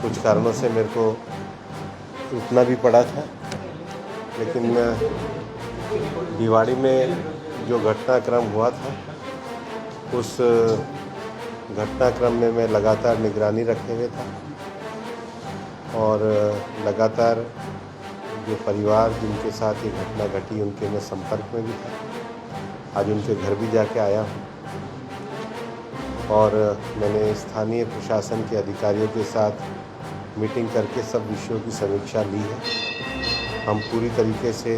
कुछ कारणों से मेरे को रुकना भी पड़ा था, लेकिन भिवाड़ी में जो घटनाक्रम हुआ था उस घटनाक्रम में मैं लगातार निगरानी रखे हुए था और लगातार जो परिवार जिनके साथ ये घटना घटी उनके मैं संपर्क में भी था। आज उनके घर भी जाके आया हूँ और मैंने स्थानीय प्रशासन के अधिकारियों के साथ मीटिंग करके सब विषयों की समीक्षा ली है। हम पूरी तरीके से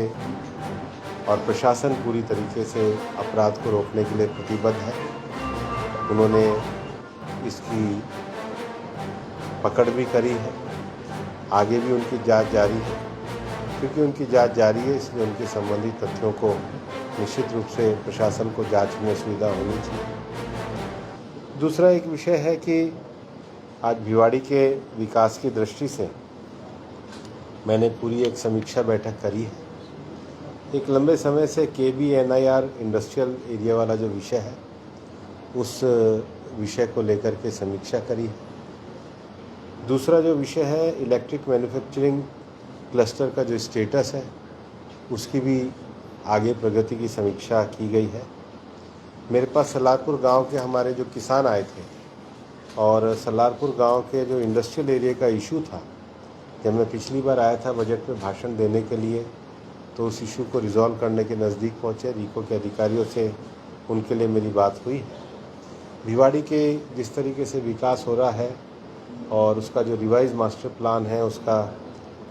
और प्रशासन पूरी तरीके से अपराध को रोकने के लिए प्रतिबद्ध है। उन्होंने इसकी पकड़ भी करी है, आगे भी उनकी जांच जारी है। क्योंकि उनकी जांच जारी है इसलिए उनके संबंधित तथ्यों को निश्चित रूप से प्रशासन को जांच में सुविधा होनी चाहिए। दूसरा एक विषय है कि आज भिवाड़ी के विकास की दृष्टि से मैंने पूरी एक समीक्षा बैठक करी है। एक लंबे समय से KBNIR इंडस्ट्रियल एरिया वाला जो विषय है उस विषय को लेकर के समीक्षा करी है। दूसरा जो विषय है इलेक्ट्रिक मैन्युफैक्चरिंग क्लस्टर का जो स्टेटस है उसकी भी आगे प्रगति की समीक्षा की गई है। मेरे पास सलारपुर गांव के हमारे जो किसान आए थे और सलारपुर गांव के जो इंडस्ट्रियल एरिया का इशू था, जब मैं पिछली बार आया था बजट में भाषण देने के लिए तो उस इशू को रिजॉल्व करने के नज़दीक पहुँचे। रीको के अधिकारियों से उनके लिए मेरी बात हुई है। भिवाड़ी के जिस तरीके से विकास हो रहा है और उसका जो रिवाइज मास्टर प्लान है उसका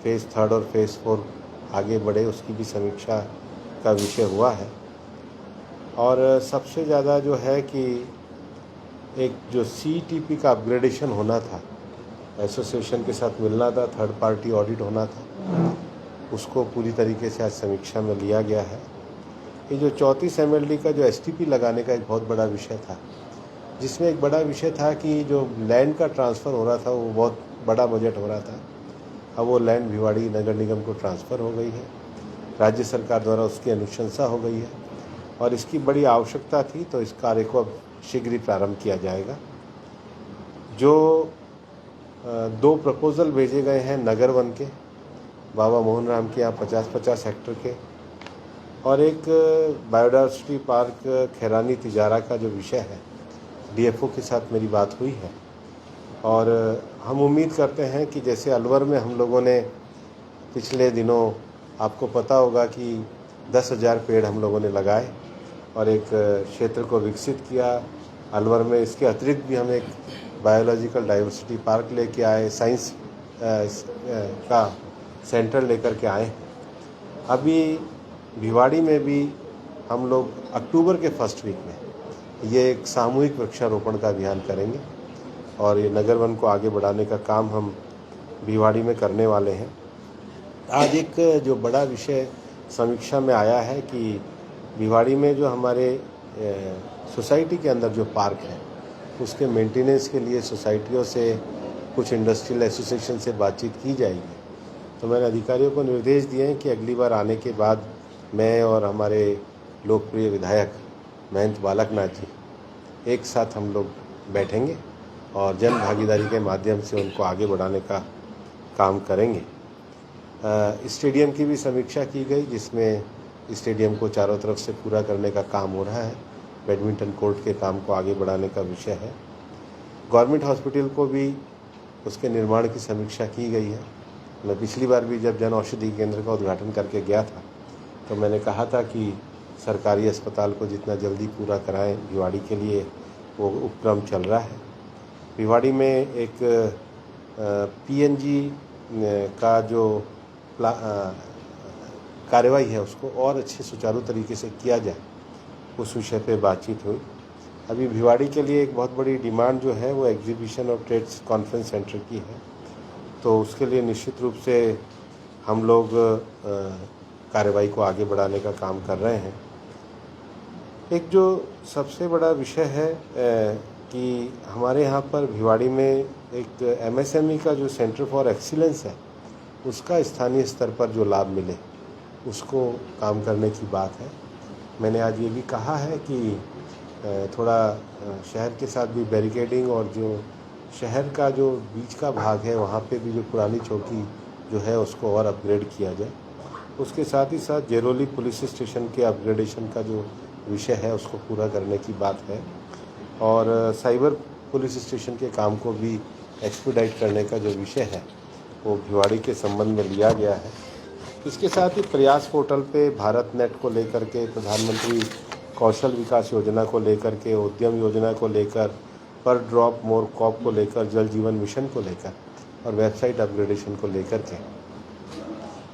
फेज़ 3 और फेज़ 4 आगे बढ़े उसकी भी समीक्षा का विषय हुआ है। और सबसे ज़्यादा जो है कि एक जो CTP का अपग्रेडेशन होना था, एसोसिएशन के साथ मिलना था, थर्ड पार्टी ऑडिट होना था, उसको पूरी तरीके से आज समीक्षा में लिया गया है। ये जो 34 MLD का जो STP लगाने का एक बहुत बड़ा विषय था, जिसमें एक बड़ा विषय था कि जो लैंड का ट्रांसफ़र हो रहा था वो बहुत बड़ा बजट हो रहा था। अब वो लैंड भिवाड़ी नगर निगम को ट्रांसफ़र हो गई है, राज्य सरकार द्वारा उसकी अनुशंसा हो गई है और इसकी बड़ी आवश्यकता थी, तो इस कार्य को अब शीघ्र ही प्रारंभ किया जाएगा। जो 2 प्रपोज़ल भेजे गए हैं नगर वन के, बाबा मोहन राम के यहाँ 50-50 हेक्टर के, और एक बायोडायवर्सिटी पार्क खैरानी तिजारा का जो विषय है DFO के साथ मेरी बात हुई है। और हम उम्मीद करते हैं कि जैसे अलवर में हम लोगों ने पिछले दिनों, आपको पता होगा कि 10,000 पेड़ हम लोगों ने लगाए और एक क्षेत्र को विकसित किया। अलवर में इसके अतिरिक्त भी हम एक बायोलॉजिकल डाइवर्सिटी पार्क लेके आए, साइंस का सेंटर लेकर के आए। अभी भिवाड़ी में भी हम लोग अक्टूबर के फर्स्ट वीक में ये एक सामूहिक वृक्षारोपण का अभियान करेंगे और ये नगर वन को आगे बढ़ाने का काम हम भिवाड़ी में करने वाले हैं। आज एक जो बड़ा विषय समीक्षा में आया है कि भिवाड़ी में जो हमारे सोसाइटी के अंदर जो पार्क है उसके मेंटेनेंस के लिए सोसाइटियों से, कुछ इंडस्ट्रियल एसोसिएशन से बातचीत की जाएगी। तो मैंने अधिकारियों को निर्देश दिए हैं कि अगली बार आने के बाद मैं और हमारे लोकप्रिय विधायक महंत बालकनाथ जी एक साथ हम लोग बैठेंगे और जन भागीदारी के माध्यम से उनको आगे बढ़ाने का काम करेंगे। स्टेडियम की भी समीक्षा की गई, जिसमें स्टेडियम को चारों तरफ से पूरा करने का काम हो रहा है। बैडमिंटन कोर्ट के काम को आगे बढ़ाने का विषय है। गवर्नमेंट हॉस्पिटल को भी उसके निर्माण की समीक्षा की गई है। मैं पिछली बार भी जब जन औषधि केंद्र का उद्घाटन करके गया था तो मैंने कहा था कि सरकारी अस्पताल को जितना जल्दी पूरा कराएं, भिवाड़ी के लिए वो उपक्रम चल रहा है। भिवाड़ी में एक PNG का जो कार्यवाही है उसको और अच्छे सुचारू तरीके से किया जाए, उस विषय पे बातचीत हुई। अभी भिवाड़ी के लिए एक बहुत बड़ी डिमांड जो है वो एग्जीबिशन और ट्रेड्स कॉन्फ्रेंस सेंटर की है, तो उसके लिए निश्चित रूप से हम लोग कार्यवाही को आगे बढ़ाने का काम कर रहे हैं। एक जो सबसे बड़ा विषय है कि हमारे यहाँ पर भिवाड़ी में एक MSME का जो सेंटर फॉर एक्सीलेंस है उसका स्थानीय स्तर पर जो लाभ मिले उसको काम करने की बात है। मैंने आज ये भी कहा है कि थोड़ा शहर के साथ भी बैरिकेडिंग और जो शहर का जो बीच का भाग है वहाँ पे भी जो पुरानी चौकी जो है उसको और अपग्रेड किया जाए। उसके साथ ही साथ जेरोली पुलिस स्टेशन के अपग्रेडेशन का जो विषय है उसको पूरा करने की बात है और साइबर पुलिस स्टेशन के काम को भी एक्सपीडाइट करने का जो विषय है वो भिवाड़ी के संबंध में लिया गया है। इसके साथ ही प्रयास पोर्टल पे भारत नेट को लेकर के, प्रधानमंत्री कौशल विकास योजना को लेकर के, उद्यम योजना को लेकर, पर ड्रॉप मोर कॉप को लेकर, जल जीवन मिशन को लेकर और वेबसाइट अपग्रेडेशन को लेकर के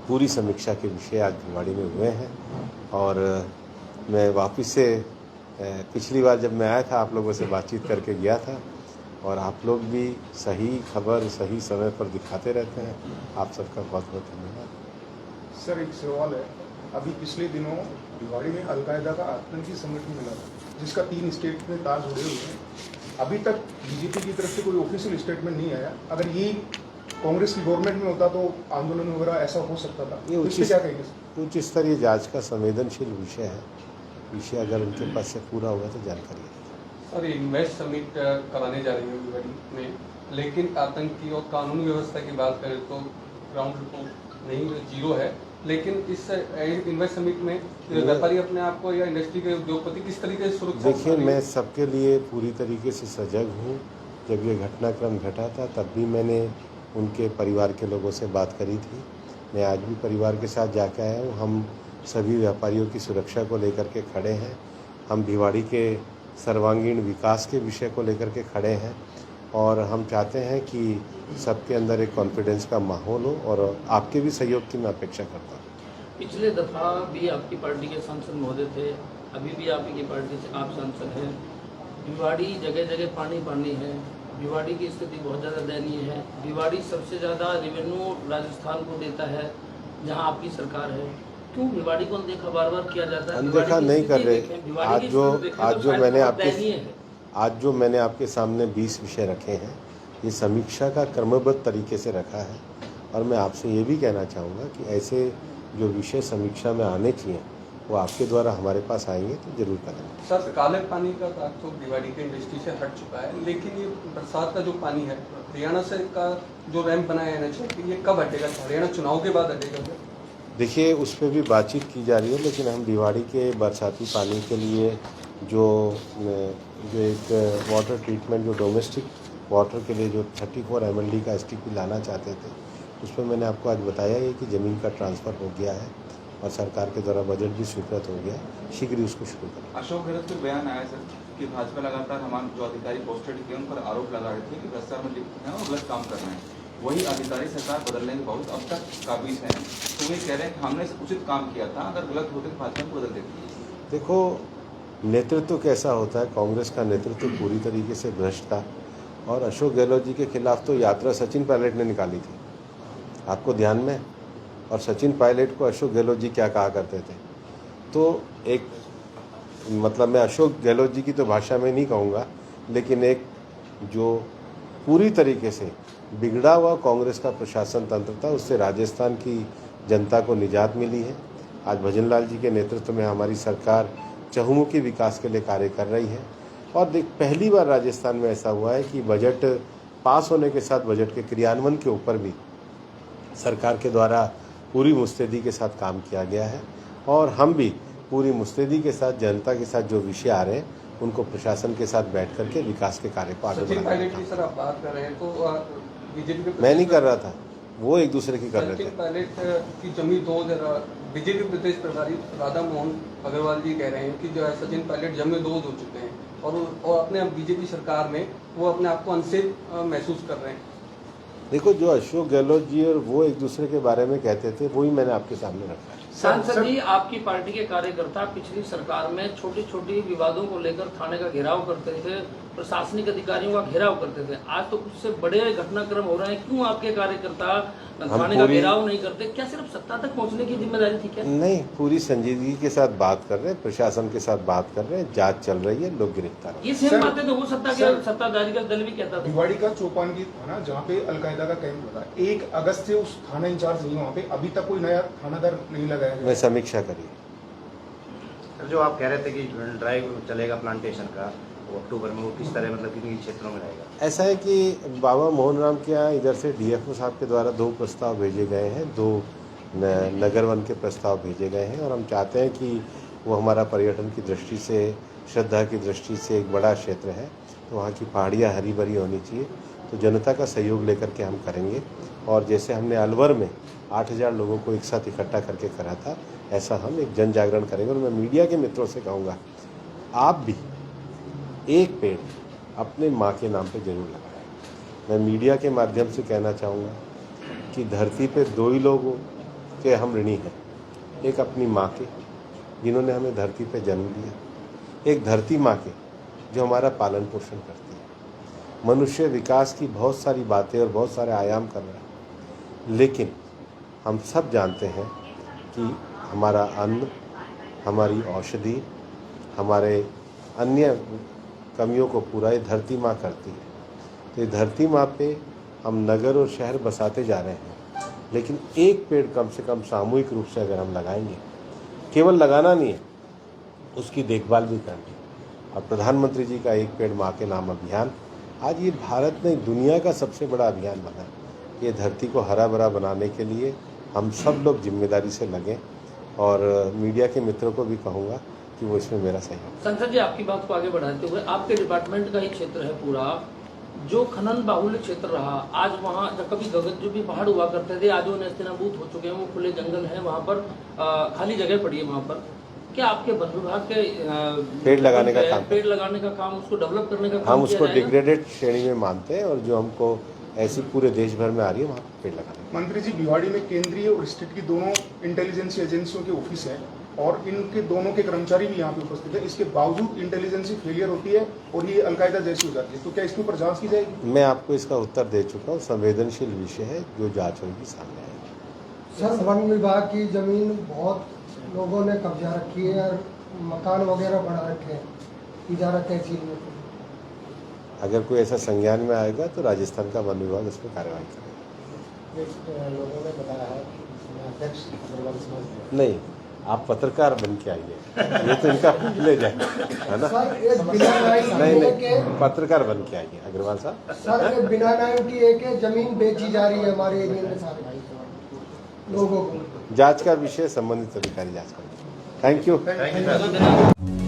पूरी समीक्षा के विषय आज भिवाड़ी में हुए हैं। और मैं वापस से पिछली बार जब मैं आया था आप लोगों से बातचीत करके गया था और आप लोग भी सही खबर सही समय पर दिखाते रहते हैं। आप सबका बहुत बहुत धन्यवाद। सर एक सवाल है, अभी पिछले दिनों भिवाड़ी में अलकायदा का आतंकी संगठन मिला था जिसका 3 स्टेट में तार जुड़े हुए हैं। अभी तक बीजेपी की तरफ से कोई ऑफिशियल स्टेटमेंट नहीं आया। अगर ये कांग्रेस की गवर्नमेंट में होता तो आंदोलन वगैरह ऐसा हो सकता था। ये क्या कहेंगे? उच्च स्तरीय जांच का संवेदनशील विषय है। विषय अगर उनके पास से पूरा हुआ तो जानकारी है। सर इन्वेस्ट समिट कराने जा रही है भिवाड़ी में, लेकिन आतंकी और कानूनी व्यवस्था की बात करें तो ग्राउंड रिपोर्ट नहीं, जीरो है। लेकिन इस इन्वेस्ट समिट में व्यापारी अपने आप को या इंडस्ट्री के उद्योगपति किस तरीके से सुरक्षित? देखिए, मैं सबके लिए पूरी तरीके से सजग हूँ। जब ये घटनाक्रम घटा था तब भी मैंने उनके परिवार के लोगों से बात करी थी। मैं आज भी परिवार के साथ जाकर आया हूँ। हम सभी व्यापारियों की सुरक्षा को लेकर के खड़े हैं। हम भिवाड़ी के सर्वांगीण विकास के विषय को लेकर के खड़े हैं और हम चाहते हैं कि सबके अंदर एक कॉन्फिडेंस का माहौल हो और आपके भी सहयोग की मैं अपेक्षा करता हूँ। पिछले दफ़ा भी आपकी पार्टी के सांसद महोदय थे, अभी भी आप की पार्टी से आप सांसद हैं। भिवाड़ी जगह जगह पानी पानी है, भिवाड़ी की स्थिति बहुत ज़्यादा दयनीय है। भिवाड़ी सबसे ज़्यादा रेवेन्यू राजस्थान को देता है जहां आपकी सरकार है। क्यों भिवाड़ी को अनदेखा बार बार किया जाता है? अनदेखा नहीं कर रहे। आज जो मैंने आपके सामने 20 विषय रखे हैं, ये समीक्षा का क्रमबद्ध तरीके से रखा है और मैं आपसे ये भी कहना चाहूँगा कि ऐसे जो विषय समीक्षा में आने चाहिए वो आपके द्वारा हमारे पास आएंगे तो जरूर करेंगे। सर काले पानी का दाग तो भिवाड़ी के इंडस्ट्री से हट चुका है, लेकिन ये बरसात का जो पानी है हरियाणा से का जो रैंप बनाया है ना, ये कब हटेगा? हरियाणा चुनाव के बाद हटेगा? देखिए, उस पर भी बातचीट की जा रही है, लेकिन हम भिवाड़ी के बरसाती पानी के लिए जो एक वाटर ट्रीटमेंट, जो डोमेस्टिक वाटर के लिए जो 34 MLD का STP लाना चाहते थे, उस पर मैंने आपको आज बताया है कि ज़मीन का ट्रांसफ़र हो गया है और सरकार के द्वारा बजट भी स्वीकृत हो गया, शीघ्र ही उसको शुरू करें। अशोक गहलोत के बयान आया सर कि भाजपा लगातार हमारे जो अधिकारी पोस्टेड थे उन पर आरोप लगा रहे थे कि भ्रष्टाचार में लिप्त हैं और गलत काम कर रहे हैं। वही अधिकारी सरकार बदलने के बहुत अब तक काबिज हैं, तो वे कह रहे हैं कि हमने उचित काम किया था, अगर गलत होते तो भाजपा को बदल देती। देखो, नेतृत्व कैसा होता है, कांग्रेस का नेतृत्व पूरी तरीके से भ्रष्ट था और अशोक गहलोत जी के खिलाफ तो यात्रा सचिन पायलट ने निकाली थी, आपको ध्यान में। और सचिन पायलट को अशोक गहलोत जी क्या कहा करते थे, तो एक मतलब मैं अशोक गहलोत जी की तो भाषा में नहीं कहूँगा, लेकिन एक जो पूरी तरीके से बिगड़ा हुआ कांग्रेस का प्रशासन तंत्र था, उससे राजस्थान की जनता को निजात मिली है। आज भजन लाल जी के नेतृत्व में हमारी सरकार चहुमुखी विकास के लिए कार्य कर रही है और पहली बार राजस्थान में ऐसा हुआ है कि बजट पास होने के साथ बजट के क्रियान्वयन के ऊपर भी सरकार के द्वारा पूरी मुस्तैदी के साथ काम किया गया है और हम भी पूरी मुस्तैदी के साथ जनता के साथ जो विषय आ रहे हैं उनको प्रशासन के साथ बैठ करके विकास के कार्य को आगे बढ़ाना। सर आप बात कर रहे हैं तो बीजेपी के, मैं नहीं कर रहा था, वो एक दूसरे की कर रहे थे। सचिन पायलट की जमी 2 बीजेपी प्रदेश प्रभारी राधा मोहन अग्रवाल जी कह रहे हैं कि जो है सचिन पायलट जमी 2 हो चुके हैं और अपने बीजेपी सरकार में वो अपने आप को अनसेफ महसूस कर रहे हैं। देखो, जो अशोक गहलोत जी और वो एक दूसरे के बारे में कहते थे वही मैंने आपके सामने रखा है। सांसद जी, आपकी पार्टी के कार्यकर्ता पिछली सरकार में छोटी छोटी विवादों को लेकर थाने का घेराव करते थे, प्रशासनिक अधिकारियों का घेराव करते थे। आज तो उससे बड़े घटनाक्रम हो रहे हैं। क्यों आपके कार्यकर्ता थाने का घेराव नहीं करते? क्या सिर्फ सत्ता तक पहुंचने की जिम्मेदारी थी क्या? नहीं, पूरी संजीदगी के साथ बात कर रहे हैं, प्रशासन के साथ बात कर रहे हैं, जांच चल रही है, लोग गिरफ्तार। ये सेम बातें तो वो सत्ताधारी का दल भी कहता था। भिवाड़ी का चौपानगी थाना जहाँ पे अलकायदा का कैंप लगा, 1 अगस्त से उस थाना इंचार्ज नहीं, वहाँ पे अभी तक कोई नया थानादार नहीं लगाया गया। मैं समीक्षा करी। जो आप कह रहे थे कि ड्राइव चलेगा प्लांटेशन का, अक्टूबर में, वो किस तरह मतलब किन क्षेत्रों में रहेगा? ऐसा है कि बाबा मोहन राम के यहाँ इधर से डीएफओ साहब के द्वारा 2 प्रस्ताव भेजे गए हैं, 2 नगर वन के प्रस्ताव भेजे गए हैं और हम चाहते हैं कि वो हमारा पर्यटन की दृष्टि से, श्रद्धा की दृष्टि से एक बड़ा क्षेत्र है, तो वहाँ की पहाड़ियाँ हरी भरी होनी चाहिए। तो जनता का सहयोग लेकर के हम करेंगे और जैसे हमने अलवर में 8000 लोगों को एक साथ इकट्ठा करके करा था, ऐसा हम एक जन जागरण करेंगे। और मैं मीडिया के मित्रों से कहूँगा, आप भी एक पेड़ अपने माँ के नाम पे जरूर लगाएं। मैं मीडिया के माध्यम से कहना चाहूँगा कि धरती पे 2 ही लोगों के हम ऋणी हैं, एक अपनी माँ के जिन्होंने हमें धरती पे जन्म दिया, एक धरती माँ के जो हमारा पालन पोषण करती है। मनुष्य विकास की बहुत सारी बातें और बहुत सारे आयाम कर रहा है, लेकिन हम सब जानते हैं कि हमारा अन्न, हमारी औषधि, हमारे अन्य कमियों को पूरा ये धरती माँ करती है। तो ये धरती माँ पे हम नगर और शहर बसाते जा रहे हैं, लेकिन एक पेड़ कम से कम सामूहिक रूप से अगर हम लगाएंगे, केवल लगाना नहीं है, उसकी देखभाल भी करनी है। और प्रधानमंत्री जी का एक पेड़ माँ के नाम अभियान आज ये भारत में दुनिया का सबसे बड़ा अभियान बना। ये धरती को हरा भरा बनाने के लिए हम सब लोग जिम्मेदारी से लगें और मीडिया के मित्रों को भी कहूँगा कि वो इसमें मेरा सहयोग। संसद जी, आपकी बात को आगे बढ़ाते हुए, आपके डिपार्टमेंट का ही क्षेत्र है पूरा, जो खनन बाहुल्य क्षेत्र रहा, आज वहाँ कभी जो भी पहाड़ हुआ करते थे, आज वो नेस्तनाबूद हो चुके हैं, वो खुले जंगल हैं, वहाँ पर खाली जगह पड़ी है। वहाँ पर क्या आपके वन विभाग के पेड़ लगाने का काम, उसको डेवलप करने का काम हम उसको डिग्रेडेड श्रेणी में मानते हैं और जो हमको ऐसी पूरे देश भर में आ रही है, वहाँ पेड़ लगाने। मंत्री जी, भिवाड़ी में केंद्रीय और स्टेट की दोनों इंटेलिजेंस एजेंसियों के ऑफिस हैं और इनके दोनों के कर्मचारी भी यहाँ पे उपस्थित है। इसके बावजूद इंटेलिजेंस फेलियर होती है और ये अलकायदा जैसी हो जाती है, तो क्या इसके ऊपर जांच की जाएगी? मैं आपको इसका उत्तर दे चुका हूँ, संवेदनशील विषय है, जो जांच होगी सामने आएगी। सर, वन विभाग की जमीन बहुत लोगों ने कब्जा रखी है और मकान वगैरह बना रखे हैं, इजारा तहसील में। अगर कोई ऐसा संज्ञान में आएगा तो राजस्थान का वन विभाग उस पर कार्रवाई करेगा। लोगों ने बताया है कि अध्यक्ष नहीं, आप पत्रकार बन के आइए, ये तो इनका प्रिविलेज है ना? सर, एक बिना नहीं, पत्रकार बन के आइए अग्रवाल साहब। सर, एक बिना नाम की एक जमीन बेची जा रही है हमारे एरिया में सारे लोगों को। जांच का विषय संबंधित अधिकारी जांच करेंगे। Thank you.